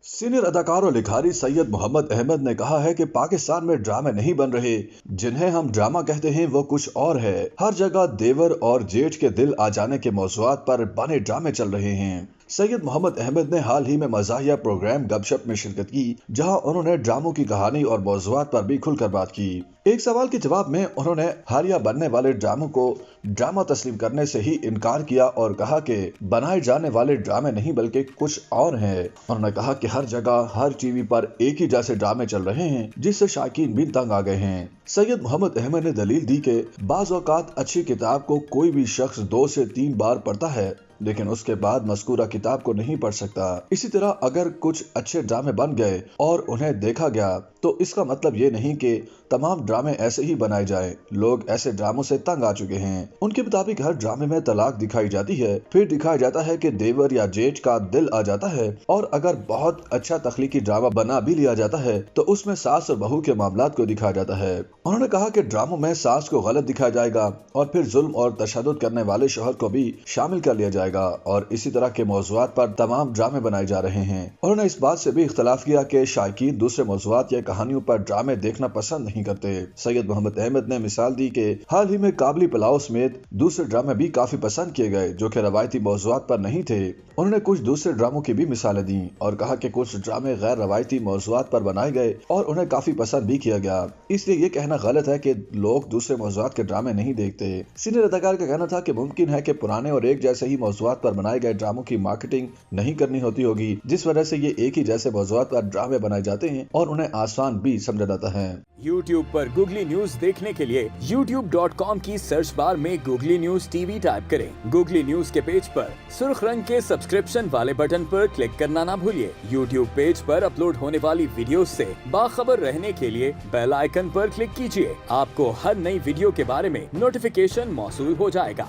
Senior अदाकार और लिखारी सैयद मोहम्मद अहमद ने कहा है कि पाकिस्तान में ड्रामे नहीं बन रहे, जिन्हें हम ड्रामा कहते हैं वो कुछ और है। हर जगह देवर और जेठ के दिल आ जाने के मौज़ूआत पर बने ड्रामे चल रहे हैं। सैयद मोहम्मद अहमद ने हाल ही में मज़ाहिया प्रोग्राम गपशप में शिरकत की, जहां उन्होंने ड्रामों की कहानी और मौज़ूआत पर भी खुलकर बात की। एक सवाल के जवाब में उन्होंने हालिया बनने वाले ड्रामों को ड्रामा तस्लीम करने से ही इनकार किया और कहा कि बनाए जाने वाले ड्रामे नहीं बल्कि कुछ और हैं। उन्होंने कहा कि हर जगह हर टीवी पर एक ही जैसे ड्रामे चल रहे हैं, जिससे शायकीन भी तंग आ गए हैं। सैयद मोहम्मद अहमद ने दलील दी कि बाज़ औक़ात अच्छी किताब को कोई भी शख्स 2 से 3 बार पढ़ता है, लेकिन उसके बाद मज़कूरा किताब को नहीं पढ़ सकता। इसी तरह अगर कुछ अच्छे ड्रामे बन गए और उन्हें देखा गया तो इसका मतलब ये नहीं कि तमाम ड्रामे ऐसे ही बनाए जाएं। लोग ऐसे ड्रामों से तंग आ चुके हैं। उनके मुताबिक हर ड्रामे में तलाक दिखाई जाती है, फिर दिखाया जाता है कि देवर या जेठ का दिल आ जाता है, और अगर बहुत अच्छा तख्लीकी ड्रामा बना भी लिया जाता है तो उसमें सास और बहू के मामलात को दिखाया जाता है। उन्होंने कहा कि ड्रामों में सास को गलत दिखाया जाएगा और फिर जुल्म और तशद्दुद करने वाले शौहर को भी शामिल कर लिया जाएगा, और इसी तरह के मौज़ूआत पर तमाम ड्रामे बनाए जा रहे हैं। उन्होंने इस बात से भी इख्तलाफ किया कि शायकीन दूसरे मौज़ूआत या कहानियों पर ड्रामे देखना पसंद नहीं करते। सैयद मोहम्मद अहमद ने मिसाल दी कि हाल ही में काबली पुलाव समेत दूसरे ड्रामे भी काफी पसंद किए गए जो कि रवायती मौज़ूआत पर नहीं थे। उन्होंने कुछ दूसरे ड्रामों की भी मिसालें दी और कहा कि कुछ ड्रामे गैर रवायती मौज़ूआत पर बनाए गए और उन्हें काफी पसंद भी किया गया, इसलिए ये कहना गलत है कि लोग दूसरे मौज़ूआत के ड्रामे नहीं देखते। सीनियर अदाकार का कहना था कि मुमकिन है कि पुराने और एक जैसे ही मौज़ूआत पर बनाए गए ड्रामों की मार्केटिंग नहीं करनी होती होगी, जिस वजह से ये एक ही जैसे मौज़ूआत पर ड्रामे बनाए जाते हैं और उन्हें आसान भी समझा जाता है। YouTube पर गूगली न्यूज देखने के लिए youtube.com की सर्च बार में गूगली न्यूज टीवी टाइप करें। गूगली न्यूज के पेज पर सुर्ख रंग के सब्सक्रिप्शन वाले बटन पर क्लिक करना ना भूलिए। YouTube पेज पर अपलोड होने वाली वीडियोस से बाखबर रहने के लिए बेल आइकन पर क्लिक कीजिए। आपको हर नई वीडियो के बारे में नोटिफिकेशन मौसूल हो जाएगा।